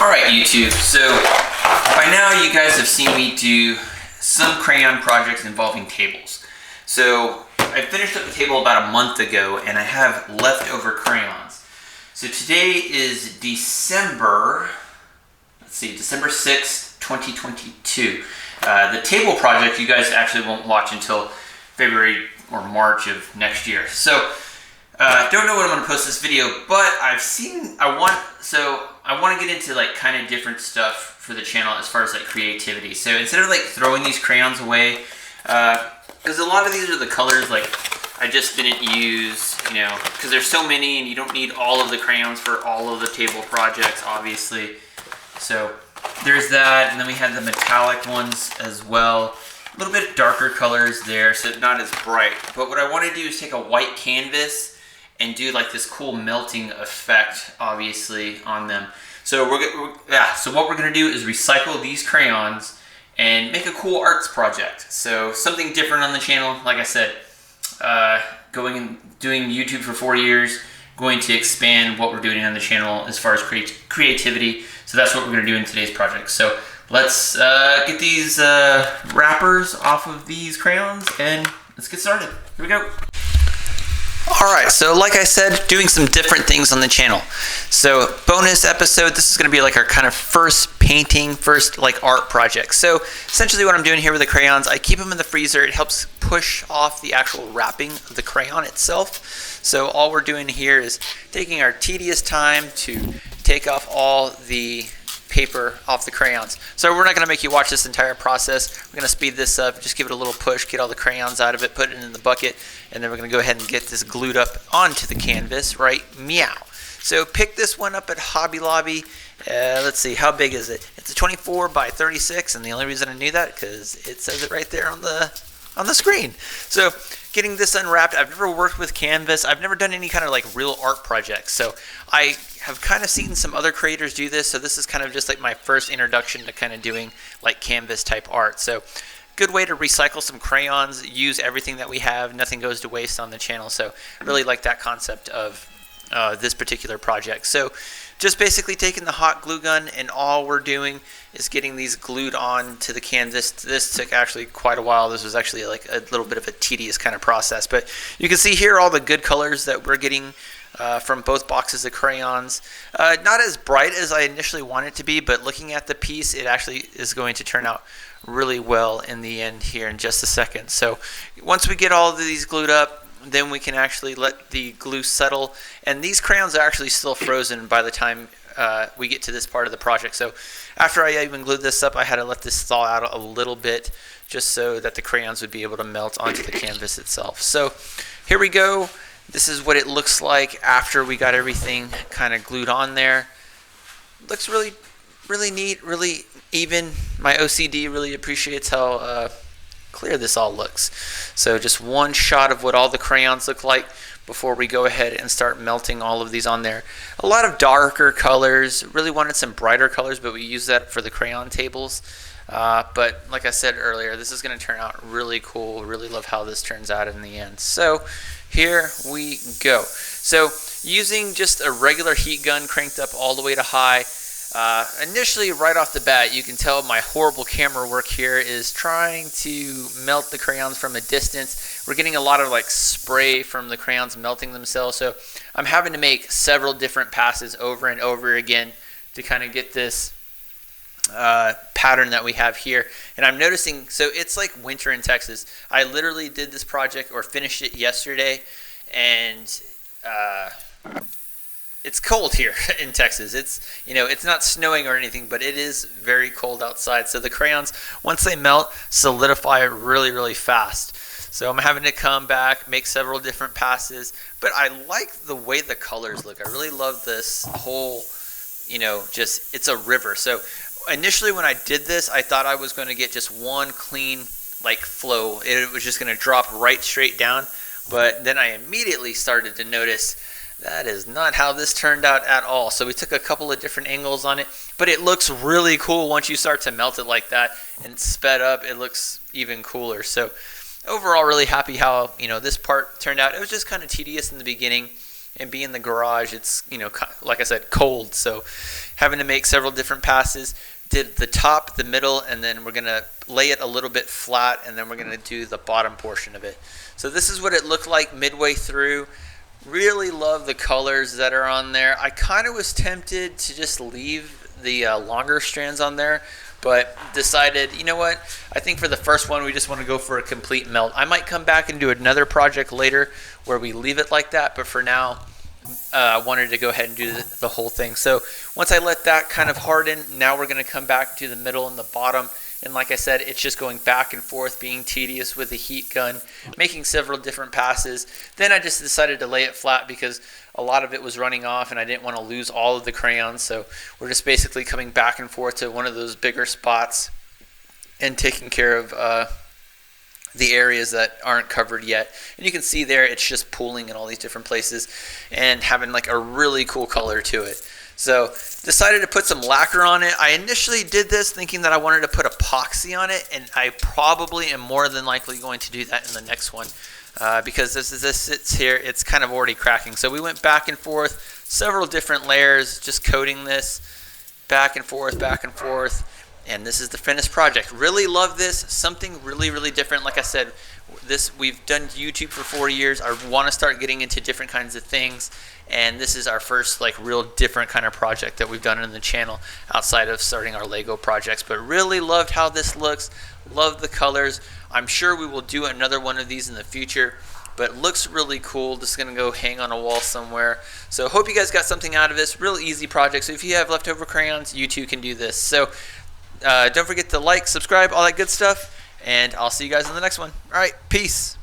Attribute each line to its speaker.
Speaker 1: Alright YouTube, so by now you guys have seen me do some crayon projects involving tables. So I finished up the table about a month ago and I have leftover crayons. So today is December 6th, 2022. The table project you guys actually won't watch until February or March of next year. So don't know when I'm going to post this video, but I want to get into like kind of different stuff for the channel as far as like creativity. So instead of like throwing these crayons away, because a lot of these are the colors like I just didn't use, because there's so many and you don't need all of the crayons for all of the table projects, obviously. So there's that, and then we had the metallic ones as well. A little bit darker colors there, so not as bright. But what I want to do is take a white canvas and do like this cool melting effect, obviously, on them. So what we're gonna do is recycle these crayons and make a cool arts project. So something different on the channel. Like I said, going and doing YouTube for 4 years, going to expand what we're doing on the channel as far as creativity. So that's what we're gonna do in today's project. So let's get these wrappers off of these crayons and let's get started. Here we go. Alright, so like I said, doing some different things on the channel. So bonus episode, this is going to be like our kind of first like art project. So essentially what I'm doing here with the crayons, I keep them in the freezer. It helps push off the actual wrapping of the crayon itself. So all we're doing here is taking our tedious time to take off all the paper off the crayons. So we're not going to make you watch this entire process. We're going to speed this up, just give it a little push, get all the crayons out of it, put it in the bucket, and then we're going to go ahead and get this glued up onto the canvas, right? Meow. So pick this one up at Hobby Lobby. Let's see, how big is it? It's a 24 by 36, and the only reason I knew that because it says it right there on the screen. So getting this unwrapped, I've never worked with canvas. I've never done any kind of like real art projects. So I have kind of seen some other creators do this. So this is kind of just like my first introduction to kind of doing like canvas type art. So good way to recycle some crayons, use everything that we have. Nothing goes to waste on the channel. So really like that concept of this particular project. So just basically taking the hot glue gun, and all we're doing is getting these glued on to the canvas. This took actually quite a while. This was actually like a little bit of a tedious kind of process, but you can see here all the good colors that we're getting from both boxes of crayons. Not as bright as I initially wanted it to be, but looking at the piece, it actually is going to turn out really well in the end here in just a second. So once we get all of these glued up, then we can actually let the glue settle, and these crayons are actually still frozen by the time we get to this part of the project. So after I even glued this up, I had to let this thaw out a little bit just so that the crayons would be able to melt onto the canvas itself. So here we go. This is what it looks like after we got everything kind of glued on there. Looks really neat, really even. My OCD really appreciates how clear this all looks. So just one shot of what all the crayons look like before we go ahead and start melting all of these on there. A lot of darker colors. Really wanted some brighter colors, but we use that for the crayon tables. But like I said earlier, this is going to turn out really cool. Really love how this turns out in the end. So here we go. So using just a regular heat gun cranked up all the way to high. Initially, right off the bat, you can tell my horrible camera work here is trying to melt the crayons from a distance. We're getting a lot of like spray from the crayons melting themselves, so I'm having to make several different passes over and over again to kind of get this pattern that we have here. And I'm noticing, so it's like winter in Texas. I literally did this project or finished it yesterday, and it's cold here in Texas. It's not snowing or anything, but it is very cold outside. So the crayons, once they melt, solidify really, really fast. So I'm having to come back, make several different passes, but I like the way the colors look. I really love this whole, it's a river. So initially when I did this, I thought I was going to get just one clean like flow. It was just going to drop right straight down. But then I immediately started to notice that is not how this turned out at all. So we took a couple of different angles on it, but it looks really cool once you start to melt it like that and sped up. It looks even cooler. So overall, really happy how this part turned out. It was just kind of tedious in the beginning, and being in the garage, it's like I said, cold. So having to make several different passes. Did the top, the middle, and then we're going to lay it a little bit flat, and then we're going to do the bottom portion of it. So this is what it looked like midway through. Really love the colors that are on there. I kind of was tempted to just leave the longer strands on there, but decided, you know what, I think for the first one we just want to go for a complete melt. I might come back and do another project later where we leave it like that, but for now I wanted to go ahead and do the whole thing. So once I let that kind of harden, now we're going to come back to the middle and the bottom. And like I said, it's just going back and forth, being tedious with the heat gun, making several different passes. Then I just decided to lay it flat because a lot of it was running off and I didn't want to lose all of the crayons. So we're just basically coming back and forth to one of those bigger spots and taking care of the areas that aren't covered yet. And you can see there it's just pooling in all these different places and having like a really cool color to it. So decided to put some lacquer on it. I initially did this thinking that I wanted to put epoxy on it, and I probably am more than likely going to do that in the next one because as this sits here, it's kind of already cracking. So we went back and forth, several different layers, just coating this back and forth, and this is the finished project. Really love this. Something really, really different. Like I said, we've done YouTube for 4 years. I want to start getting into different kinds of things, and this is our first like real different kind of project that we've done in the channel outside of starting our Lego projects. But really loved how this looks. Love the colors. I'm sure we will do another one of these in the future, but it looks really cool. Just gonna go hang on a wall somewhere. So hope you guys got something out of this. Real easy project. So if you have leftover crayons, you too can do this. So don't forget to like, subscribe, all that good stuff, and I'll see you guys in the next one. All right, peace.